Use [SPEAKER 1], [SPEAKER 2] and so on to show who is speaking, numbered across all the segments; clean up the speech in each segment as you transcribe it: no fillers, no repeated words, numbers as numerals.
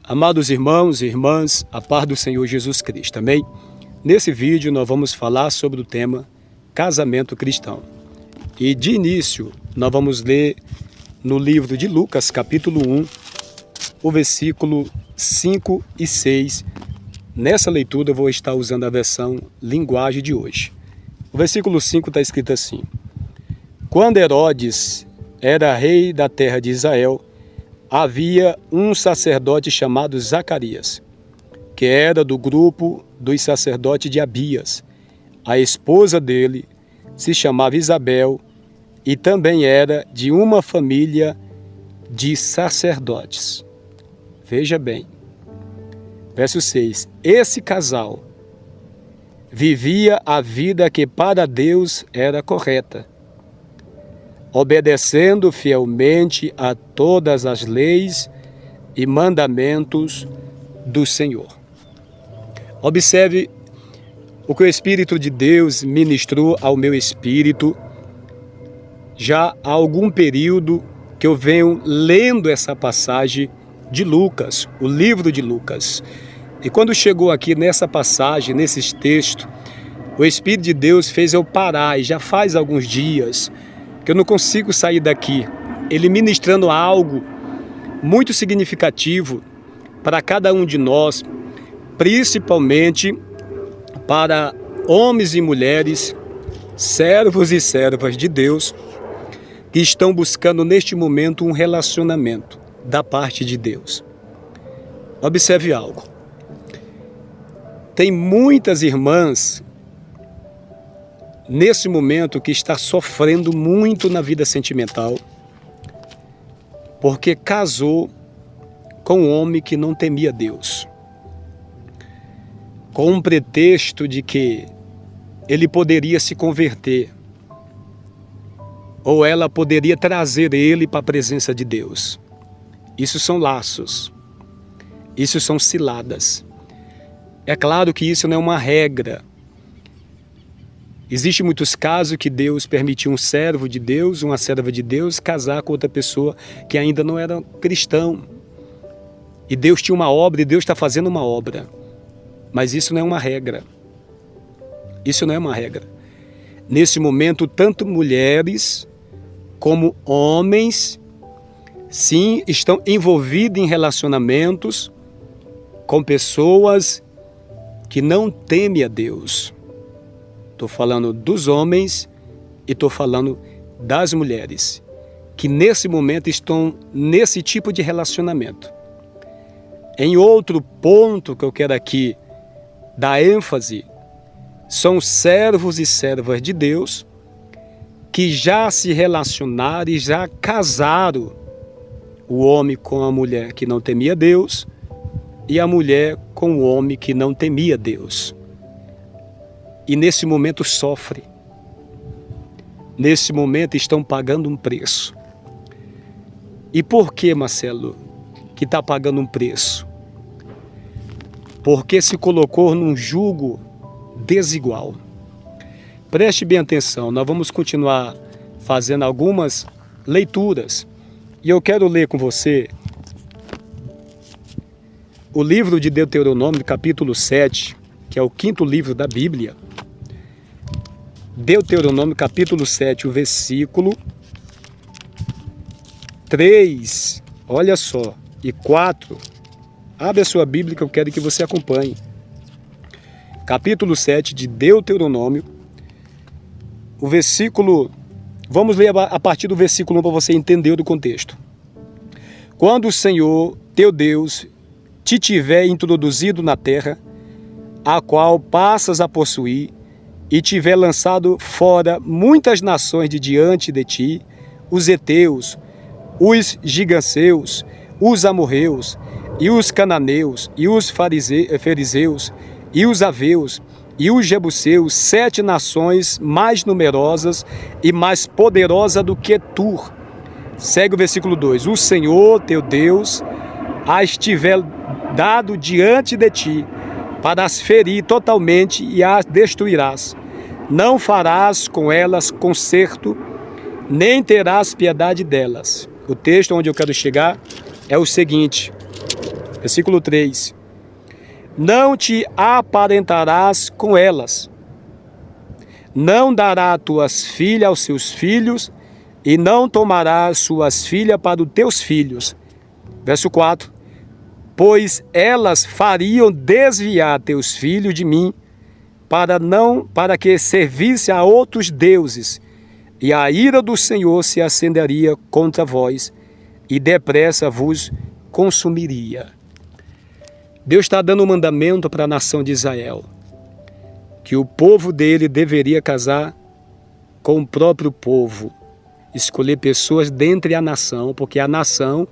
[SPEAKER 1] Amados irmãos e irmãs, a paz do Senhor Jesus Cristo, amém? Nesse vídeo nós vamos falar sobre o tema casamento cristão. E de início nós vamos ler no livro de Lucas, capítulo 1, o versículo 5 e 6. Nessa leitura eu vou estar usando a versão linguagem de hoje. O versículo 5 está escrito assim: Quando Herodes era rei da terra de Israel, havia um sacerdote chamado Zacarias, que era do grupo dos sacerdotes de Abias. A esposa dele se chamava Isabel e também era de uma família de sacerdotes. Veja bem, verso 6. Esse casal vivia a vida que para Deus era correta, obedecendo fielmente a todas as leis e mandamentos do Senhor. Observe o que o Espírito de Deus ministrou ao meu espírito já há algum período que eu venho lendo essa passagem de Lucas, o livro de Lucas. E quando chegou aqui nessa passagem, nesses textos, o Espírito de Deus fez eu parar, e já faz alguns dias que eu não consigo sair daqui, ele ministrando algo muito significativo para cada um de nós, principalmente para homens e mulheres, servos e servas de Deus, que estão buscando neste momento um relacionamento da parte de Deus. Observe algo. Tem muitas irmãs nesse momento que está sofrendo muito na vida sentimental, porque casou com um homem que não temia Deus, com um pretexto de que ele poderia se converter, ou ela poderia trazer ele para a presença de Deus. Isso são laços, isso são ciladas. É claro que isso não é uma regra. Existem muitos casos que Deus permitiu um servo de Deus, uma serva de Deus, casar com outra pessoa que ainda não era cristão. E Deus tinha uma obra e Deus está fazendo uma obra. Mas isso não é uma regra. Isso não é uma regra. Nesse momento, tanto mulheres como homens, sim, estão envolvidos em relacionamentos com pessoas que não temem a Deus. Estou falando dos homens e estou falando das mulheres, que nesse momento estão nesse tipo de relacionamento. Em outro ponto que eu quero aqui dar ênfase, são servos e servas de Deus que já se relacionaram e já casaram, o homem com a mulher que não temia Deus e a mulher com o homem que não temia Deus. E nesse momento sofre. Nesse momento estão pagando um preço. E por que, Marcelo, que está pagando um preço? Porque se colocou num jugo desigual. Preste bem atenção, nós vamos continuar fazendo algumas leituras. E eu quero ler com você o livro de Deuteronômio, capítulo 7, que é o 5º livro da Bíblia. Deuteronômio, capítulo 7, o versículo 3, olha só, e 4. Abre a sua Bíblia que eu quero que você acompanhe. Capítulo 7 de Deuteronômio, o versículo, vamos ler a partir do versículo 1 para você entender o contexto. Quando o Senhor, teu Deus, te tiver introduzido na terra, a qual passas a possuir, e tiver lançado fora muitas nações de diante de ti, os heteus, os giganseus, os amorreus, e os cananeus, e os fariseus, e os aveus, e os jebuseus, 7 nações mais numerosas e mais poderosas do que tu. Segue o versículo 2. O Senhor, teu Deus, as tiver dado diante de ti, para as ferir totalmente e as destruirás. Não farás com elas conserto, nem terás piedade delas. O texto onde eu quero chegar é o seguinte: Versículo 3. Não te aparentarás com elas, não dará tuas filhas aos seus filhos, e não tomarás suas filhas para os teus filhos. Verso 4. Pois elas fariam desviar teus filhos de mim, para que servisse a outros deuses, e a ira do Senhor se acenderia contra vós, e depressa vos consumiria. Deus está dando um mandamento para a nação de Israel, que o povo dele deveria casar com o próprio povo, escolher pessoas dentre a nação, porque a nação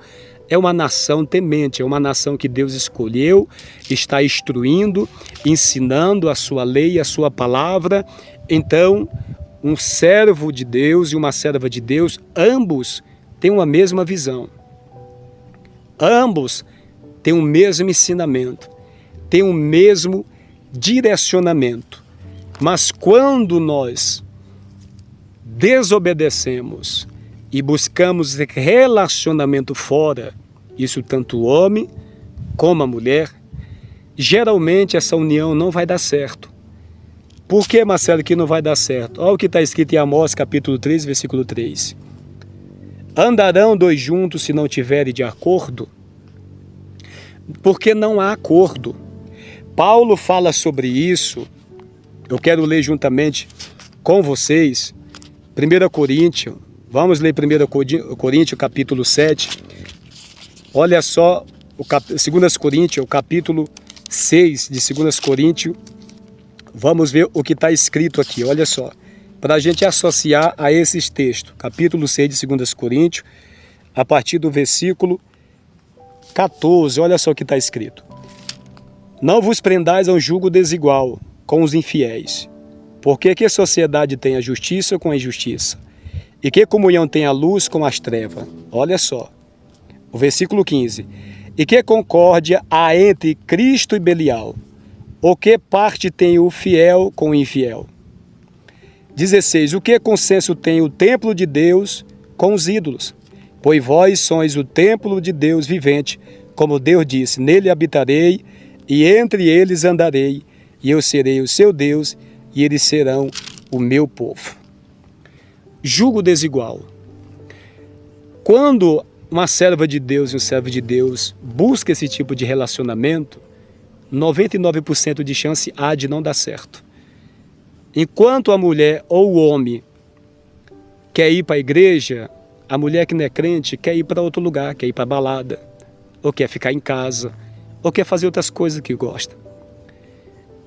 [SPEAKER 1] é uma nação temente, é uma nação que Deus escolheu, está instruindo, ensinando a sua lei, a sua palavra. Então, um servo de Deus e uma serva de Deus, ambos têm uma mesma visão. Ambos têm o mesmo ensinamento, têm o mesmo direcionamento. Mas quando nós desobedecemos e buscamos relacionamento fora, isso tanto o homem como a mulher, geralmente essa união não vai dar certo. Por que, Marcelo, que não vai dar certo? Olha o que está escrito em Amós, capítulo 3, versículo 3. Andarão dois juntos se não tiverem de acordo? Porque não há acordo. Paulo fala sobre isso. Eu quero ler juntamente com vocês 1 Coríntios. Vamos ler 1 Coríntios, capítulo 7. Olha só, 2 Coríntios, o capítulo 6 de 2 Coríntios. Vamos ver o que está escrito aqui, olha só. Para a gente associar a esses textos. Capítulo 6 de 2 Coríntios, a partir do versículo 14, olha só o que está escrito. Não vos prendais a um jugo desigual com os infiéis. Porque que sociedade tem a justiça com a injustiça? E que comunhão tem a luz com as trevas? Olha só, o versículo 15. E que concórdia há entre Cristo e Belial? Ou que parte tem o fiel com o infiel? 16. O que consenso tem o templo de Deus com os ídolos? Pois vós sois o templo de Deus vivente, como Deus disse, nele habitarei, e entre eles andarei, e eu serei o seu Deus, e eles serão o meu povo. Jugo desigual. Quando uma serva de Deus e um servo de Deus busca esse tipo de relacionamento, 99% de chance há de não dar certo. Enquanto a mulher ou o homem quer ir para a igreja, a mulher que não é crente quer ir para outro lugar, quer ir para a balada, ou quer ficar em casa, ou quer fazer outras coisas que gosta.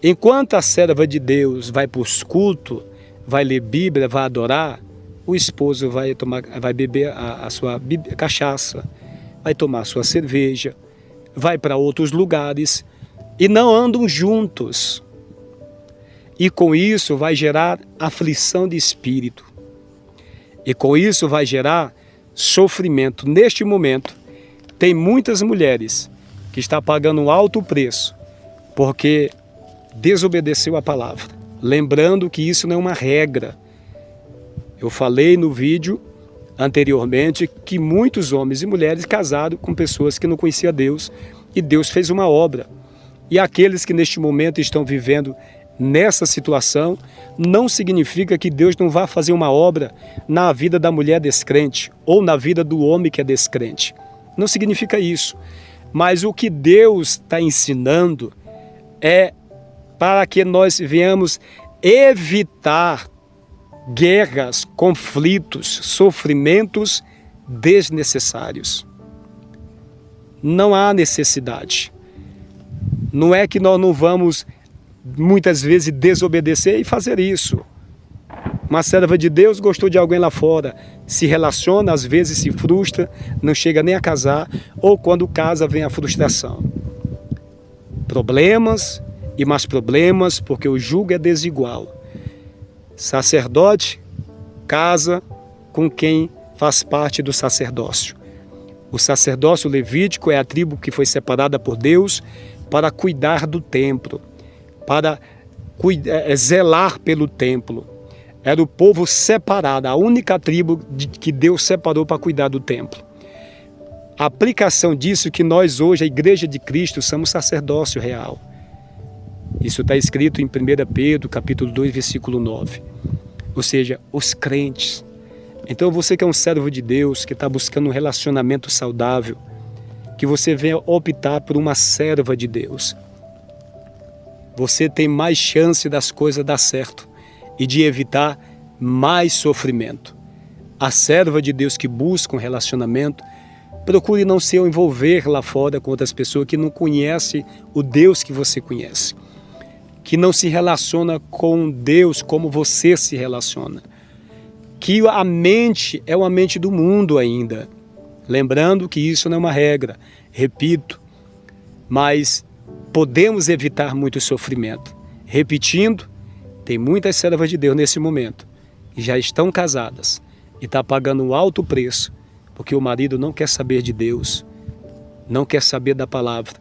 [SPEAKER 1] Enquanto a serva de Deus vai para os cultos, vai ler Bíblia, vai adorar, o esposo vai beber a sua cachaça, vai tomar a sua cerveja, vai para outros lugares e não andam juntos. E com isso vai gerar aflição de espírito. E com isso vai gerar sofrimento. Neste momento, tem muitas mulheres que estão pagando um alto preço porque desobedeceu a palavra. Lembrando que isso não é uma regra. Eu falei no vídeo anteriormente que muitos homens e mulheres casaram com pessoas que não conheciam Deus e Deus fez uma obra. E aqueles que neste momento estão vivendo nessa situação, não significa que Deus não vá fazer uma obra na vida da mulher descrente ou na vida do homem que é descrente. Não significa isso. Mas o que Deus está ensinando é para que nós venhamos evitar guerras, conflitos, sofrimentos desnecessários. Não há necessidade. Não é que nós não vamos muitas vezes desobedecer e fazer isso. Uma serva de Deus gostou de alguém lá fora, se relaciona, às vezes se frustra, não chega nem a casar, ou quando casa vem a frustração. Problemas e mais problemas, porque o jugo é desigual. Sacerdote casa com quem faz parte do sacerdócio. O sacerdócio levítico é a tribo que foi separada por Deus para cuidar do templo, para zelar pelo templo. Era o povo separado, a única tribo que Deus separou para cuidar do templo. A aplicação disso que nós hoje, a Igreja de Cristo, somos sacerdócio real. Isso está escrito em 1 Pedro, capítulo 2, versículo 9. Ou seja, os crentes. Então você que é um servo de Deus, que está buscando um relacionamento saudável, que você venha optar por uma serva de Deus. Você tem mais chance das coisas dar certo e de evitar mais sofrimento. A serva de Deus que busca um relacionamento, procure não se envolver lá fora com outras pessoas que não conhecem o Deus que você conhece, que não se relaciona com Deus como você se relaciona, que a mente é uma mente do mundo ainda. Lembrando que isso não é uma regra, repito, mas podemos evitar muito sofrimento. Repetindo, tem muitas servas de Deus nesse momento que já estão casadas e estão pagando um alto preço, porque o marido não quer saber de Deus, não quer saber da palavra,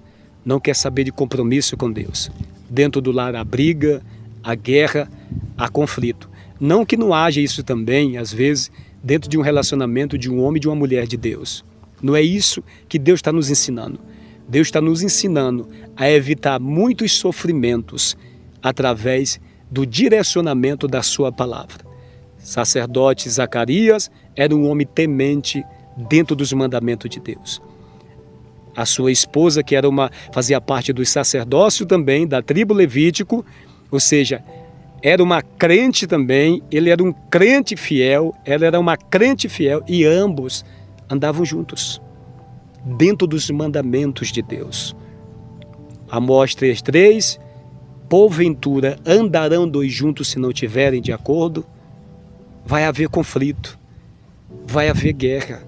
[SPEAKER 1] não quer saber de compromisso com Deus. Dentro do lar há briga, há guerra, há conflito. Não que não haja isso também, às vezes, dentro de um relacionamento de um homem e de uma mulher de Deus. Não é isso que Deus está nos ensinando. Deus está nos ensinando a evitar muitos sofrimentos através do direcionamento da sua palavra. Sacerdote Zacarias era um homem temente dentro dos mandamentos de Deus. A sua esposa, que fazia parte do sacerdócio também, da tribo levítico, ou seja, era uma crente também, ele era um crente fiel, ela era uma crente fiel, e ambos andavam juntos, dentro dos mandamentos de Deus. Amós 3:3, porventura andarão dois juntos se não tiverem de acordo? Vai haver conflito, vai haver guerra.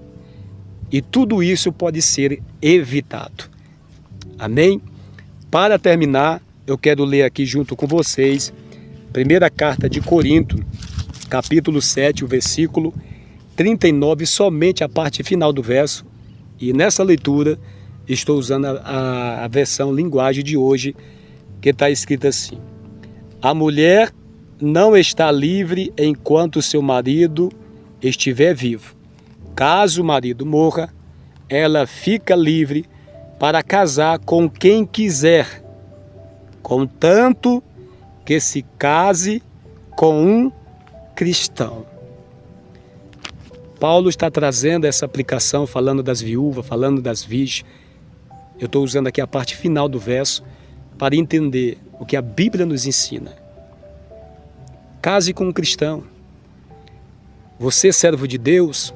[SPEAKER 1] E tudo isso pode ser evitado. Amém? Para terminar, eu quero ler aqui junto com vocês, primeira carta de Corinto, capítulo 7, o versículo 39, somente a parte final do verso. E nessa leitura, estou usando a versão linguagem de hoje, que está escrita assim: a mulher não está livre enquanto seu marido estiver vivo. Caso o marido morra, ela fica livre para casar com quem quiser, contanto que se case com um cristão. Paulo está trazendo essa aplicação, falando das viúvas, falando das virgens. Eu estou usando aqui a parte final do verso para entender o que a Bíblia nos ensina. Case com um cristão. Você, servo de Deus,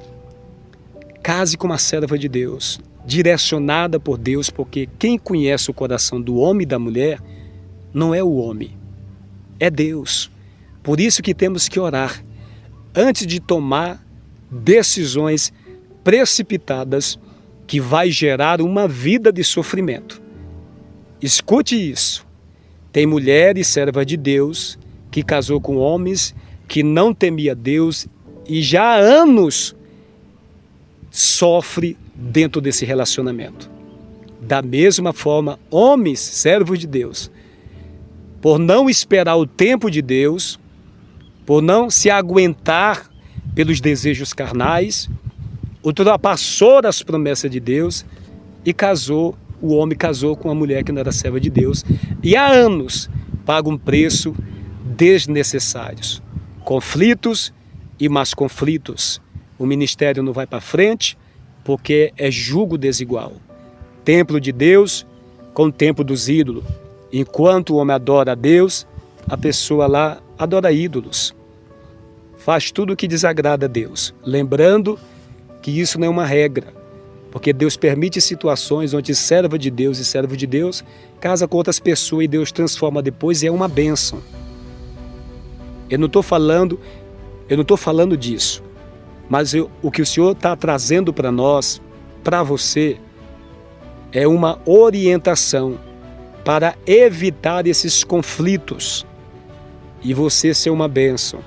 [SPEAKER 1] case com uma serva de Deus, direcionada por Deus, porque quem conhece o coração do homem e da mulher não é o homem, é Deus. Por isso que temos que orar antes de tomar decisões precipitadas que vai gerar uma vida de sofrimento. Escute isso. Tem mulher e serva de Deus que casou com homens que não temia Deus e já há anos sofre dentro desse relacionamento. Da mesma forma, homens, servos de Deus, por não esperar o tempo de Deus, por não se aguentar pelos desejos carnais, ultrapassou as promessas de Deus e o homem casou com uma mulher que não era serva de Deus e há anos paga um preço desnecessários. Conflitos e mais conflitos. O ministério não vai para frente porque é jugo desigual. Templo de Deus com o templo dos ídolos. Enquanto o homem adora a Deus, a pessoa lá adora ídolos. Faz tudo o que desagrada a Deus. Lembrando que isso não é uma regra, porque Deus permite situações onde serva de Deus e servo de Deus casa com outras pessoas e Deus transforma depois e é uma bênção. Eu não estou falando disso, mas o que o Senhor está trazendo para nós, para você, é uma orientação para evitar esses conflitos e você ser uma bênção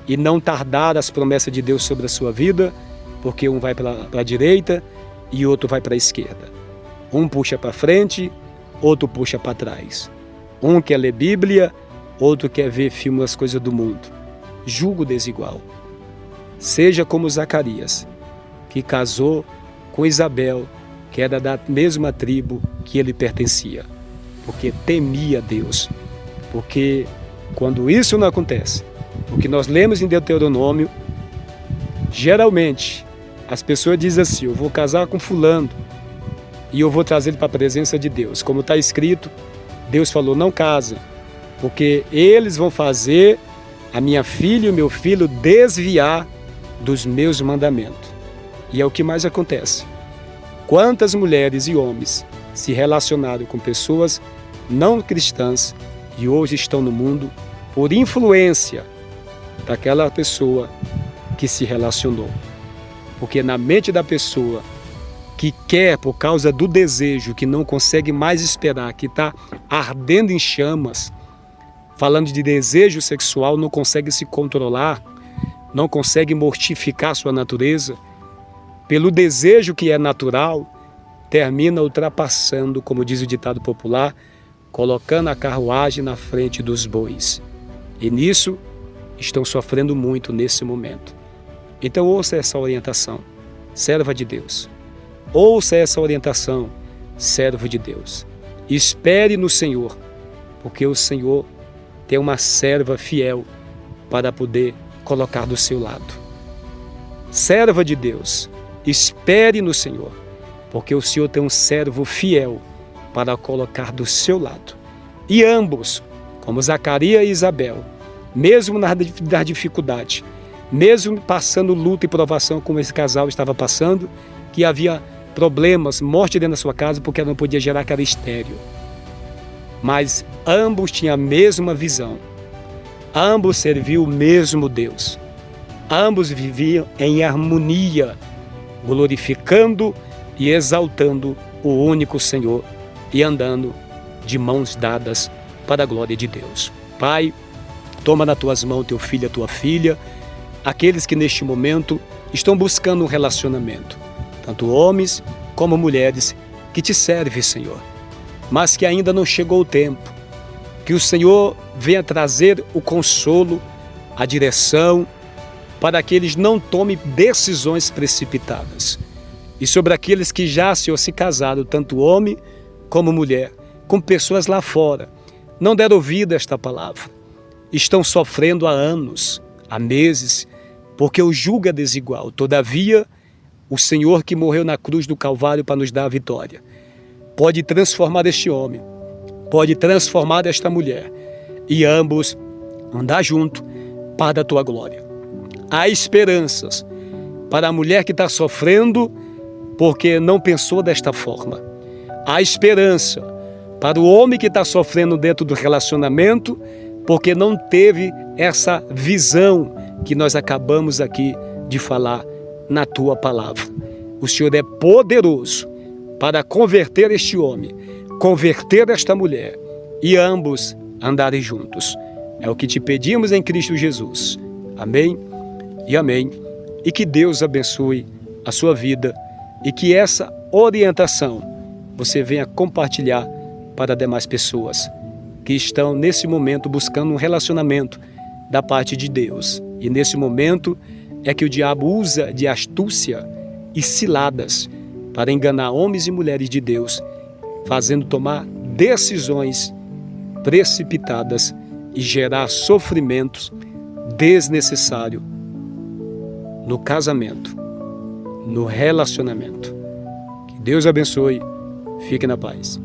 [SPEAKER 1] e não tardar as promessas de Deus sobre a sua vida, porque um vai para a direita e outro vai para a esquerda. Um puxa para frente, outro puxa para trás. Um quer ler Bíblia, outro quer ver filme das coisas do mundo. Jugo desigual. Seja como Zacarias, que casou com Isabel, que era da mesma tribo que ele pertencia, porque temia Deus. Porque quando isso não acontece, o que nós lemos em Deuteronômio, geralmente as pessoas dizem assim: eu vou casar com fulano e eu vou trazer ele para a presença de Deus. Como está escrito, Deus falou: não casem, porque eles vão fazer a minha filha e o meu filho desviar dos meus mandamentos. E é o que mais acontece. Quantas mulheres e homens se relacionaram com pessoas não cristãs e hoje estão no mundo por influência daquela pessoa que se relacionou. Porque na mente da pessoa que quer, por causa do desejo, que não consegue mais esperar, que está ardendo em chamas, falando de desejo sexual, não consegue se controlar, não consegue mortificar sua natureza, pelo desejo que é natural, termina ultrapassando, como diz o ditado popular, colocando a carruagem na frente dos bois. E nisso estão sofrendo muito nesse momento. Então ouça essa orientação, serva de Deus. Ouça essa orientação, servo de Deus. Espere no Senhor, porque o Senhor tem uma serva fiel para poder colocar do seu lado. Serva de Deus, espere no Senhor, porque o Senhor tem um servo fiel para colocar do seu lado. E ambos, como Zacarias e Isabel, mesmo na dificuldade, mesmo passando luta e provação como esse casal estava passando, que havia problemas, morte dentro da sua casa porque ela não podia gerar, que era estéril. Mas ambos tinham a mesma visão. Ambos serviam o mesmo Deus. Ambos viviam em harmonia, glorificando e exaltando o único Senhor e andando de mãos dadas para a glória de Deus. Pai, toma nas tuas mãos teu filho e a tua filha, aqueles que neste momento estão buscando um relacionamento, tanto homens como mulheres que te servem, Senhor, mas que ainda não chegou o tempo. Que o Senhor venha trazer o consolo, a direção, para que eles não tomem decisões precipitadas. E sobre aqueles que já, Senhor, se casaram, tanto homem como mulher, com pessoas lá fora, não deram ouvido a esta palavra, estão sofrendo há anos, há meses, porque o jugo é desigual. Todavia, o Senhor que morreu na cruz do Calvário para nos dar a vitória, pode transformar este homem, pode transformar esta mulher, e ambos andar junto para a tua glória. Há esperanças para a mulher que está sofrendo porque não pensou desta forma. Há esperança para o homem que está sofrendo dentro do relacionamento porque não teve essa visão que nós acabamos aqui de falar na tua palavra. O Senhor é poderoso para converter este homem, converter esta mulher e ambos andarem juntos. É o que te pedimos em Cristo Jesus. Amém e amém. E que Deus abençoe a sua vida e que essa orientação você venha compartilhar para demais pessoas que estão nesse momento buscando um relacionamento da parte de Deus. E nesse momento é que o diabo usa de astúcia e ciladas para enganar homens e mulheres de Deus, fazendo tomar decisões precipitadas e gerar sofrimentos desnecessários no casamento, no relacionamento. Que Deus abençoe. Fique na paz.